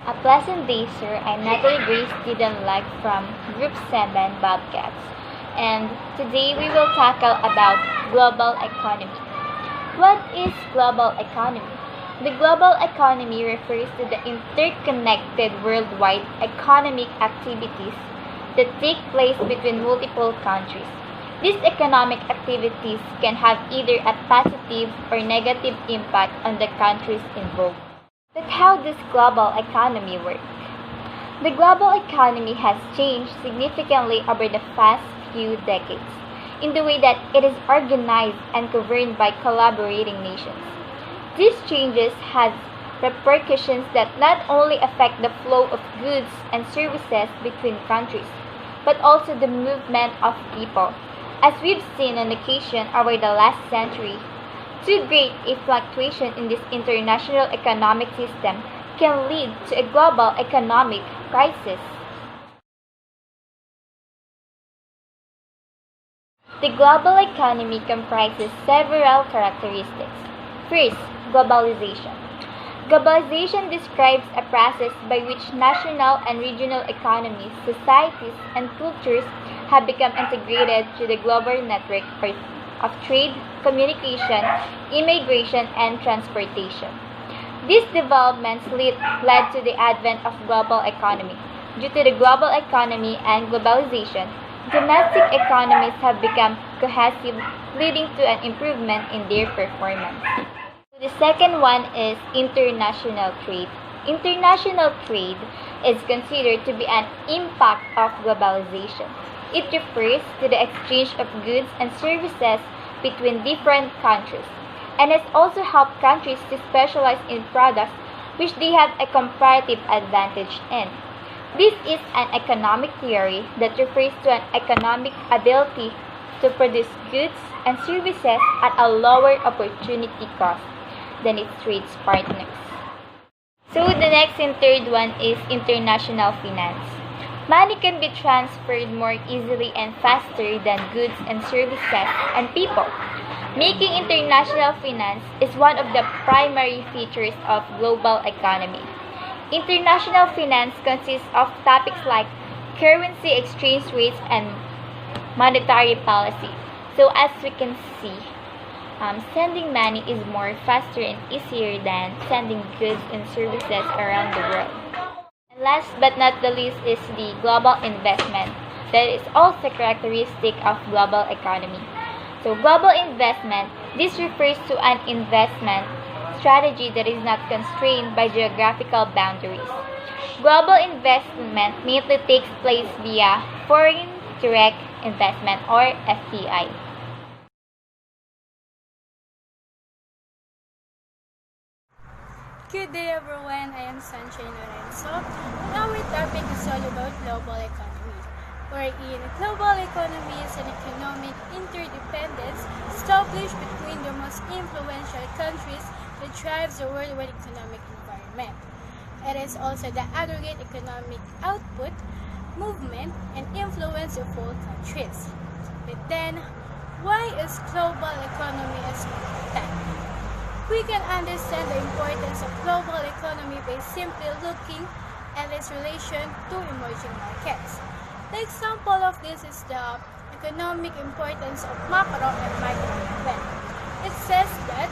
A pleasant day, sir. I'm Natalie Grace Didanlag from Group 7 Bobcats, and today we will tackle about global economy. What is global economy? The global economy refers to the interconnected worldwide economic activities that take place between multiple countries. These economic activities can have either a positive or negative impact on the countries involved. But how does global economy work? The global economy has changed significantly over the past few decades in the way that it is organized and governed by collaborating nations. These changes have repercussions that not only affect the flow of goods and services between countries, but also the movement of people. As we've seen on occasion over the last century, too great a fluctuation in this international economic system can lead to a global economic crisis. The global economy comprises several characteristics. First, globalization. Globalization describes a process by which national and regional economies, societies, and cultures have become integrated to the global network of trade, communication, immigration, and transportation. These developments led to the advent of global economy. Due to the global economy and globalization, domestic economies have become cohesive, leading to an improvement in their performance. The second one is international trade. International trade is considered to be an impact of globalization. It refers to the exchange of goods and services between different countries, and it also helped countries to specialize in products which they have a comparative advantage in. This is an economic theory that refers to an economic ability to produce goods and services at a lower opportunity cost than its trade partners. So the next and third one is international finance. Money can be transferred more easily and faster than goods and services and people. Making international finance is one of the primary features of global economy. International finance consists of topics like currency exchange rates and monetary policy. So as we can see, sending money is more faster and easier than sending goods and services around the world. Last but not the least is the global investment. That is also characteristic of global economy. So global investment, this refers to an investment strategy that is not constrained by geographical boundaries. Global investment mainly takes place via foreign direct investment or FDI. Good day everyone, I am Sunshine Lorenzo, and our topic is all about global economy, wherein global economy is an economic interdependence established between the most influential countries that drives the worldwide economic environment. It is also the aggregate economic output, movement, and influence of all countries. But then, why is global economy important? We can understand the importance of global economy by simply looking at its relation to emerging markets. The example of this is the economic importance of macro and micro level. It says that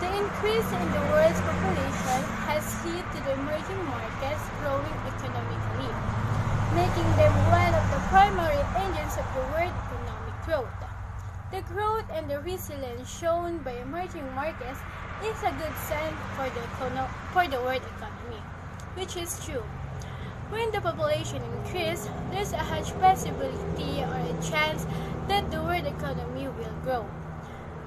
the increase in the world's population has led to the emerging markets growing economically, making them one of the primary engines of the world economic growth. The growth and the resilience shown by emerging markets is a good sign for the world economy, which is true. When the population increases, there's a high possibility or a chance that the world economy will grow.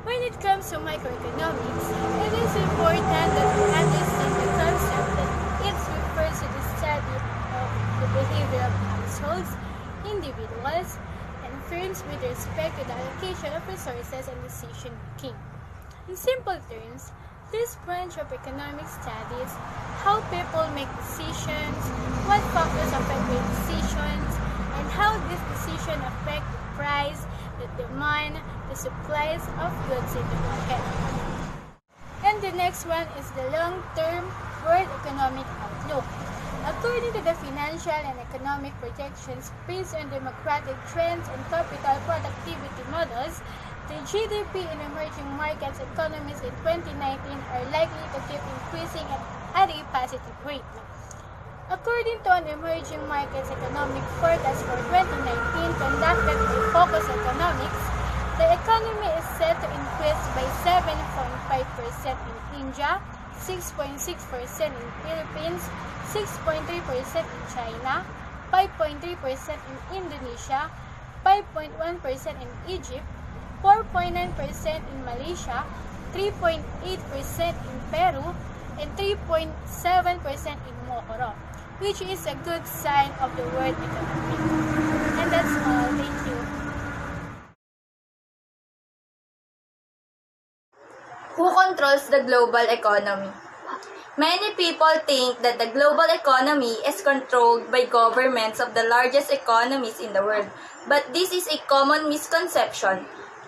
When it comes to microeconomics, it is important that we understand the concept that it refers to the study of the behavior of households, individuals, and firms with respect to the allocation of resources and decision making. In simple terms, this branch of economic studies how people make decisions, what factors affect their decisions, and how these decisions affect the price, the demand, the supplies of goods in the market. And the next one is the long-term world economic outlook. According to the financial and economic projections based on demographic trends and capital productivity models, the GDP in emerging markets economies in 2019 are likely to keep increasing at a positive rate. According to an emerging markets economic forecast for 2019 conducted by Focus Economics, the economy is set to increase by 7.5% in India, 6.6% in Philippines, 6.3% in China, 5.3% in Indonesia, 5.1% in Egypt, 4.9% in Malaysia, 3.8% in Peru, and 3.7% in Morocco, which is a good sign of the world economy. And that's all. Thank you. Who controls the global economy? Many people think that the global economy is controlled by governments of the largest economies in the world, but this is a common misconception.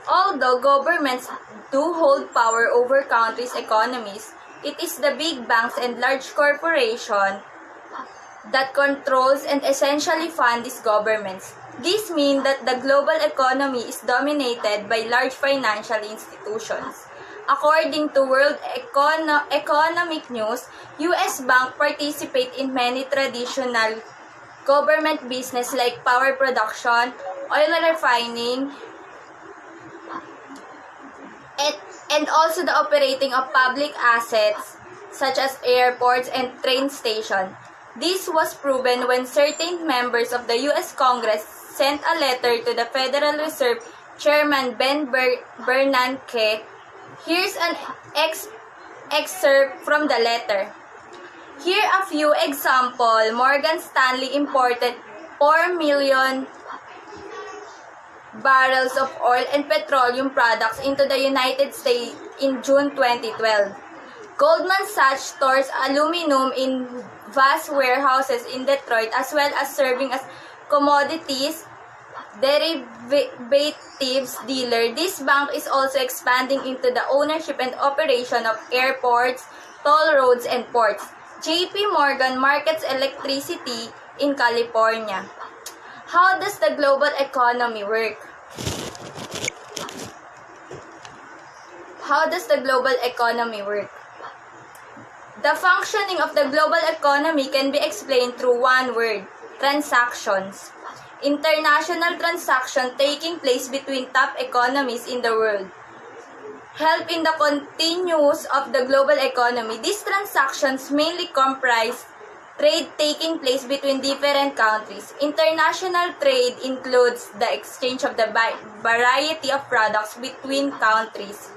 Although governments do hold power over countries' economies, it is the big banks and large corporations that controls and essentially fund these governments. This means that the global economy is dominated by large financial institutions. According to World Economic News, U.S. banks participate in many traditional government business like power production, oil refining, and also the operating of public assets such as airports and train stations. This was proven when certain members of the U.S. Congress sent a letter to the Federal Reserve Chairman Ben Bernanke. Here's an excerpt from the letter. Here are a few examples. Morgan Stanley imported 4 million barrels of oil and petroleum products into the United States in June 2012. Goldman Sachs stores aluminum in vast warehouses in Detroit as well as serving as commodities derivatives dealer. This bank is also expanding into the ownership and operation of airports, toll roads, and ports. JP Morgan markets electricity in California. How does the global economy work? How does the global economy work? The functioning of the global economy can be explained through one word: transactions. International transactions taking place between top economies in the world help in the continuance of the global economy. These transactions mainly comprise trade taking place between different countries. International trade includes the exchange of the variety of products between countries,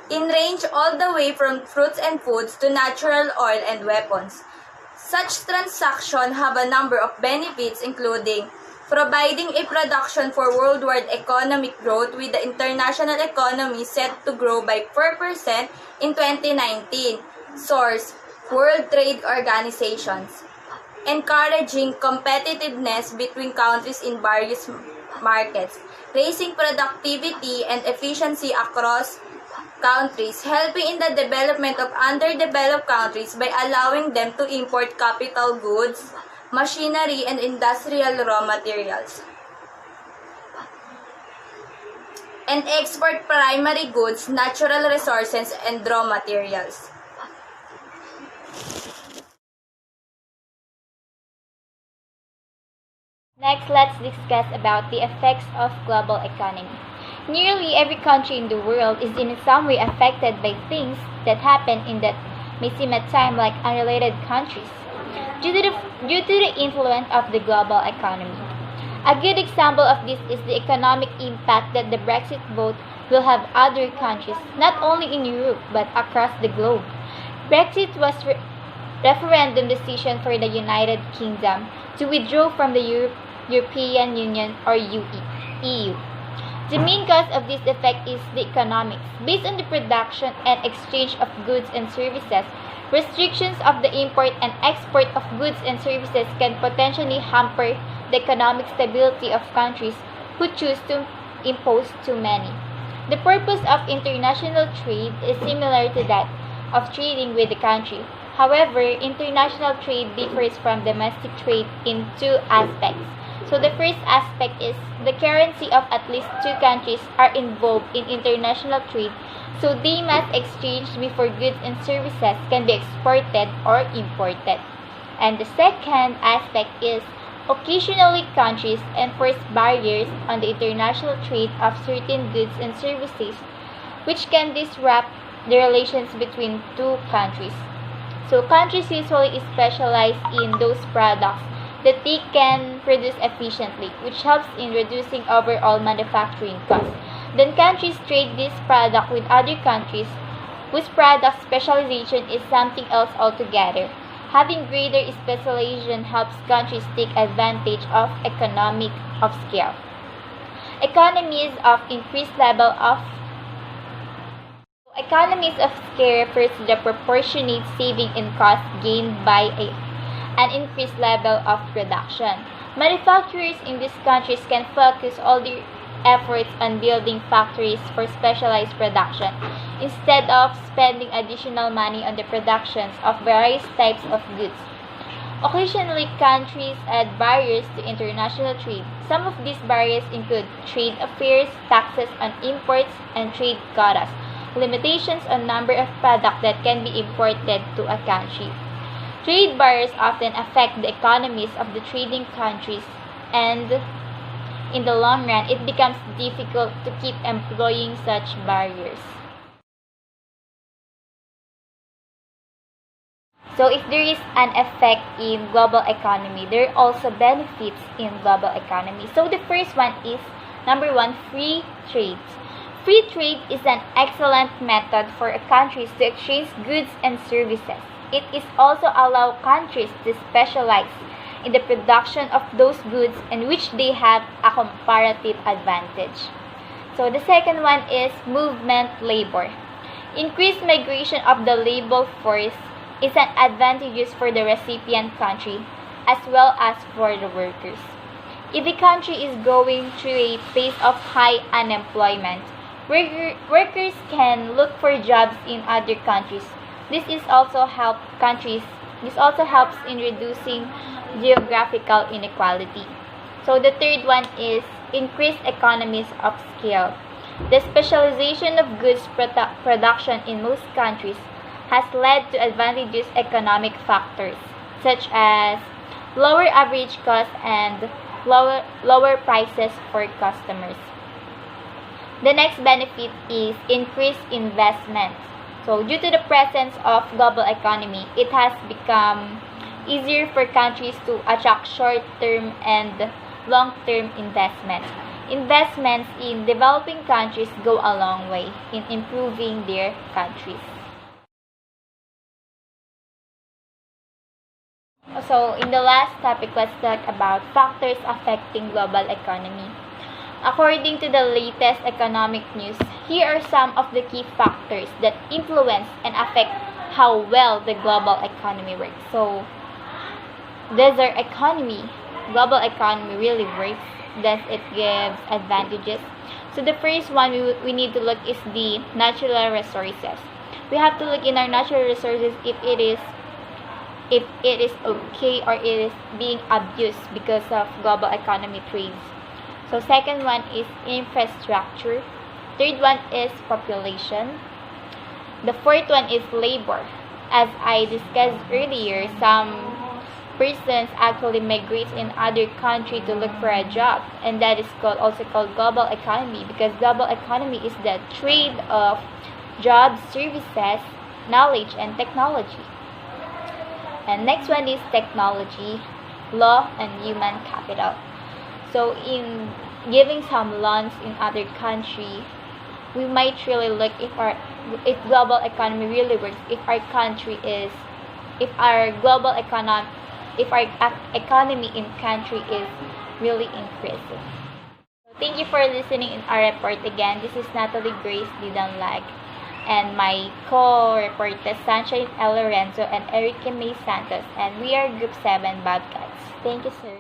in range all the way from fruits and foods to natural oil and weapons. Such transactions have a number of benefits, including providing a production for worldwide economic growth, with the international economy set to grow by 4% in 2019. Source: World Trade Organizations. Encouraging competitiveness between countries in various markets, raising productivity and efficiency across countries, helping in the development of underdeveloped countries by allowing them to import capital goods, machinery, and industrial raw materials, and export primary goods, natural resources, and raw materials. Next, let's discuss about the effects of global economy. Nearly every country in the world is in some way affected by things that happen in that may seem at times like unrelated countries, due to the influence of the global economy. A good example of this is the economic impact that the Brexit vote will have other countries, not only in Europe but across the globe. Brexit was referendum decision for the United Kingdom to withdraw from the European Union or EU. The main cause of this effect is the economics. Based on the production and exchange of goods and services, restrictions of the import and export of goods and services can potentially hamper the economic stability of countries who choose to impose too many. The purpose of international trade is similar to that of trading with the country, However, international trade differs from domestic trade in two aspects. So the first aspect is the currency of at least two countries are involved in international trade, so they must exchange before goods and services can be exported or imported. And the second aspect is occasionally countries enforce barriers on the international trade of certain goods and services, which can disrupt the relations between two countries. So countries usually specialize in those products that they can produce efficiently, which helps in reducing overall manufacturing costs. Then countries trade this product with other countries whose product specialization is something else altogether. Having greater specialization helps countries take advantage of economic of scale. Economies of scale refers to the proportionate saving in cost gained by an increased level of production. Manufacturers in these countries can focus all their efforts on building factories for specialized production instead of spending additional money on the productions of various types of goods. Occasionally, countries add barriers to international trade. Some of these barriers include trade affairs, taxes on imports, and trade quotas, limitations on number of products that can be imported to a country. Trade barriers often affect the economies of the trading countries, and in the long run, it becomes difficult to keep employing such barriers. So if there is an effect in global economy, there are also benefits in global economy. So the first one is, number one, free trade. Free trade is an excellent method for countries to exchange goods and services. It is also allow countries to specialize in the production of those goods in which they have a comparative advantage. So the second one is movement labor. Increased migration of the labor force is an advantage for the recipient country as well as for the workers. If a country is going through a phase of high unemployment, workers can look for jobs in other countries. This also helps in reducing geographical inequality. So the third one is increased economies of scale. The specialization of goods production in most countries has led to advantageous economic factors such as lower average cost and lower prices for customers. The next benefit is increased investment. So due to the presence of global economy, it has become easier for countries to attract short-term and long-term investments. Investments in developing countries go a long way in improving their countries. So in the last topic, let's talk about factors affecting global economy. According to the latest economic news, here are some of the key factors that influence and affect how well the global economy works. So, does our global economy really works? Does it give advantages? So the first one we need to look is the natural resources. We have to look in our natural resources if it is okay or it is being abused because of global economy trades. So second one is infrastructure. Third one is population. The fourth one is labor. As I discussed earlier, some persons actually migrate in other country to look for a job, and that is also called global economy, because global economy is the trade of jobs, services, knowledge, and technology. And next one is technology, law, and human capital. So in giving some loans in other country, we might really look if global economy really works, if our economy in country is really increasing. So thank you for listening in our report again. This is Natalie Grace Didanlag and my co-reporters Sunshine L. Lorenzo and Erica May Santos, and we are Group 7 Bobcats. Thank you, sir.